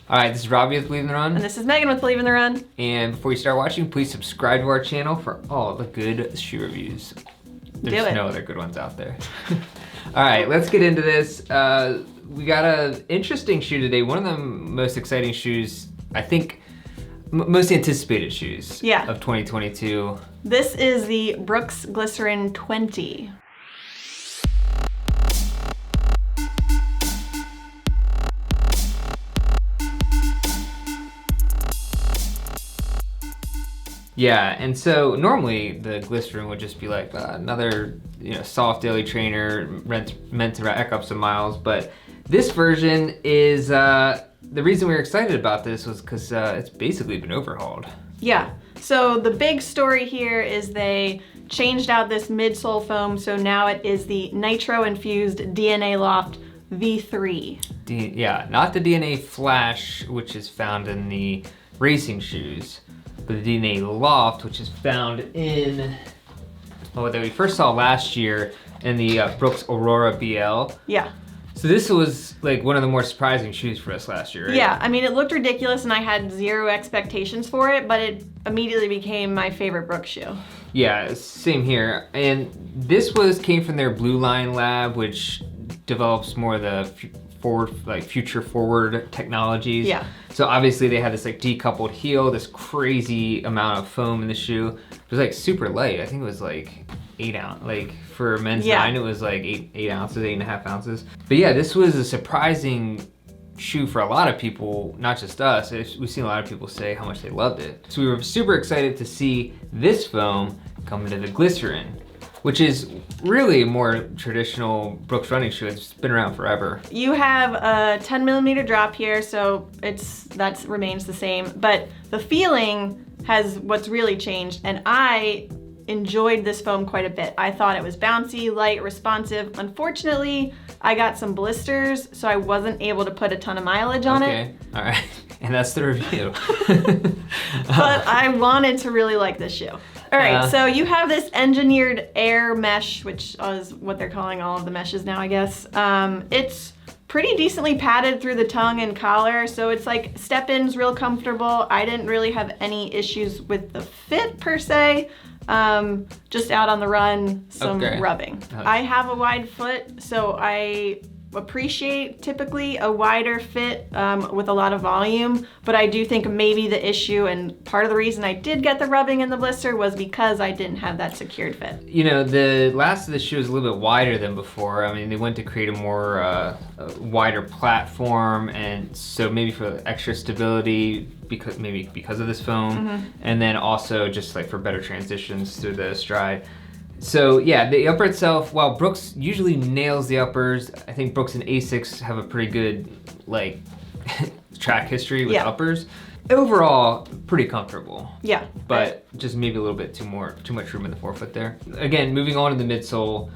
All right, this is Robbie with Believe in the Run. And this is Megan with Believe in the Run. And before you start watching, please subscribe to our channel for all the good shoe reviews. There's no other good ones out there. All right, let's get into this. We got an interesting shoe today. One of the most exciting shoes, I think, most anticipated shoes of 2022. This is the Brooks Glycerin 20. Yeah, and so normally the Glycerin would just be like another soft daily trainer meant to rack up some miles, but this version is, the reason we were excited about this was because it's basically been overhauled. Yeah, so the big story here is they changed out this midsole foam, so now it is the nitro-infused DNA Loft V3. Yeah, not the DNA Flash, which is found in the racing shoes, but the DNA Loft, which is found in, that we first saw last year in the Brooks Aurora BL. Yeah. So this was like one of the more surprising shoes for us last year, right? Yeah, I mean, it looked ridiculous and I had zero expectations for it, but it immediately became my favorite Brooks shoe. Yeah, same here. And this came from their Blue Line lab, which develops more of the future forward technologies. Yeah. So obviously they had this like decoupled heel, this crazy amount of foam in the shoe. It was like super light. I think it was like 8 ounce, like for men's 9, it was like 8 ounces, 8.5 ounces. But yeah, this was a surprising shoe for a lot of people, not just us. We've seen a lot of people say how much they loved it. So we were super excited to see this foam come into the Glycerin, which is really a more traditional Brooks running shoe. It's been around forever. You have a 10 millimeter drop here, so that remains the same, but the feeling has what's really changed, and I enjoyed this foam quite a bit. I thought it was bouncy, light, responsive. Unfortunately, I got some blisters, so I wasn't able to put a ton of mileage on it. Okay, all right, and that's the review. But I wanted to really like this shoe. All right, so you have this engineered air mesh, which is what they're calling all of the meshes now, I guess. It's pretty decently padded through the tongue and collar, so it's like step-in's real comfortable. I didn't really have any issues with the fit per se. Just out on the run, some rubbing. I have a wide foot, so I appreciate typically a wider fit with a lot of volume, but I do think maybe the issue and part of the reason I did get the rubbing and the blister was because I didn't have that secured fit. The last of the shoe is a little bit wider than before. I mean, they went to create a more a wider platform, and so maybe for extra stability, because of this foam, and then also just like for better transitions through the stride. So yeah, the upper itself, while Brooks usually nails the uppers, I think Brooks and Asics have a pretty good like track history with uppers. Overall, pretty comfortable. Yeah. But just maybe a little bit too much room in the forefoot there. Again, moving on to the midsole,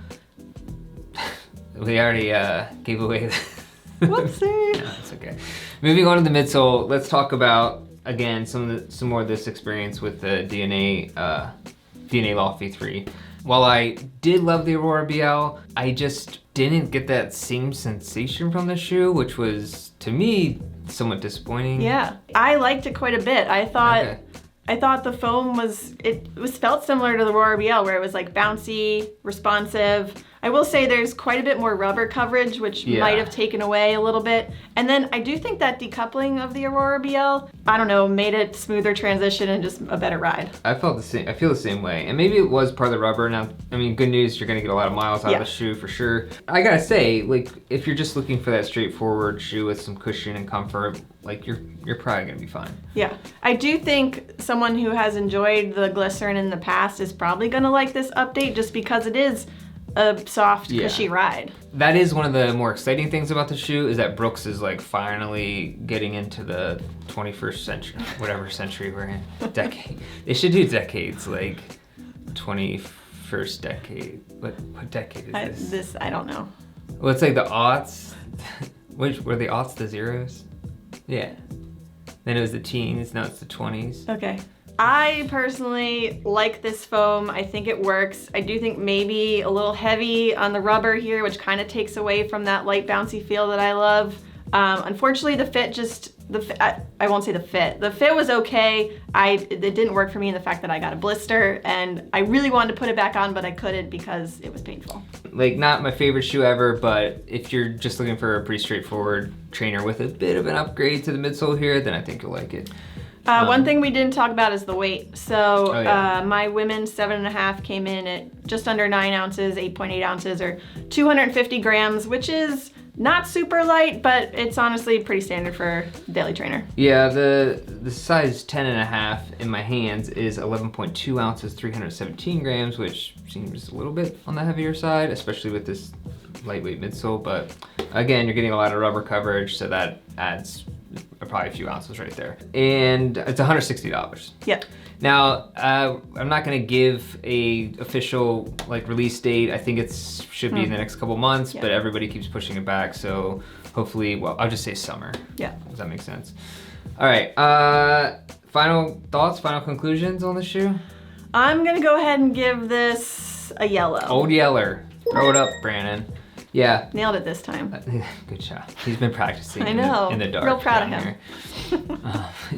we already gave away Whoopsie. No, it's okay. Moving on to the midsole, let's talk about again some more of this experience with the DNA Loft V3. While I did love the Aurora BL, I just didn't get that same sensation from the shoe, which was, to me, somewhat disappointing. Yeah, I liked it quite a bit. I thought the foam felt similar to the Aurora BL, where it was like bouncy, responsive. I will say there's quite a bit more rubber coverage, which might have taken away a little bit. And then I do think that decoupling of the Aurora BL, I don't know, made it smoother transition and just a better ride. I feel the same way. And maybe it was part of the rubber. Now, I mean, good news, you're gonna get a lot of miles out of the shoe for sure. I gotta say, like, if you're just looking for that straightforward shoe with some cushion and comfort, like you're probably gonna be fine. Yeah, I do think someone who has enjoyed the Glycerin in the past is probably gonna like this update just because it is a soft, cushy ride. That is one of the more exciting things about the shoe, is that Brooks is like finally getting into the 21st century, whatever century we're in, decade. They should do decades, like 21st decade. What decade is this? I don't know. Well, it's like the aughts. Which were the aughts the zeros? Yeah. Then it was the teens, now it's the 20s. Okay. I personally like this foam. I think it works. I do think maybe a little heavy on the rubber here, which kind of takes away from that light bouncy feel that I love. Unfortunately, the fit just I won't say the fit. The fit was okay. It didn't work for me in the fact that I got a blister, and I really wanted to put it back on, but I couldn't because it was painful. Like, not my favorite shoe ever, but if you're just looking for a pretty straightforward trainer with a bit of an upgrade to the midsole here, then I think you'll like it. One thing we didn't talk about is the weight. So my women's 7.5 came in at just under 9 ounces, 8.8 ounces, or 250 grams, which is not super light, but it's honestly pretty standard for a daily trainer. Yeah, the size 10.5 in my hands is 11.2 ounces, 317 grams, which seems a little bit on the heavier side, especially with this lightweight midsole. But again, you're getting a lot of rubber coverage, so that adds probably a few ounces right there. And it's $160. Yep. Now, I'm not gonna give a official like release date. I think it should be in the next couple months, but everybody keeps pushing it back. So hopefully, well, I'll just say summer. Yeah. Does that make sense? All right, final thoughts, final conclusions on the shoe? I'm gonna go ahead and give this a yellow. Old Yeller. Throw it up, Brandon. Yeah. Nailed it this time. Good job. He's been practicing I know. In the dark. Real proud of him.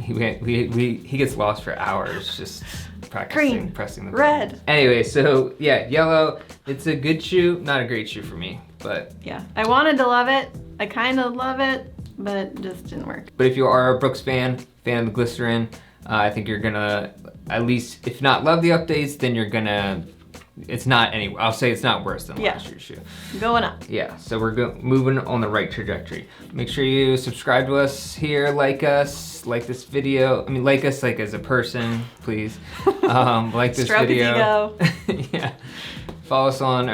He gets lost for hours just practicing, Green, pressing the red. button. Anyway, so yeah, yellow. It's a good shoe, not a great shoe for me, but yeah, I wanted to love it. I kind of love it, but it just didn't work. But if you are a Brooks fan of the Glycerin, I think you're gonna at least, if not love the updates, then you're gonna. It's not any. I'll say it's not worse than last year's shoe. Going up. Yeah, so we're moving on the right trajectory. Make sure you subscribe to us here, like us, like this video. I mean, like us like as a person, please. Like this Stroke video. His ego. Yeah. Follow us on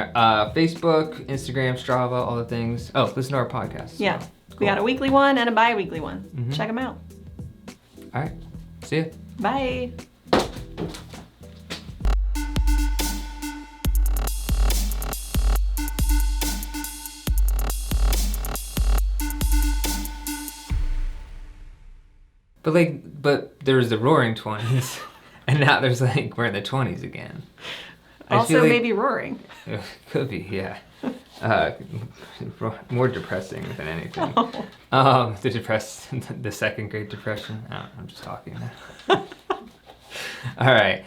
Facebook, Instagram, Strava, all the things. Oh, listen to our podcast. Yeah, so, cool. We got a weekly one and a bi-weekly one. Check them out. All right, see ya. Bye. But there was the Roaring 20s, and now there's like we're in the 20s again. Also, maybe roaring. Could be, yeah. More depressing than anything. Oh. The second Great Depression. I'm just talking now. All right.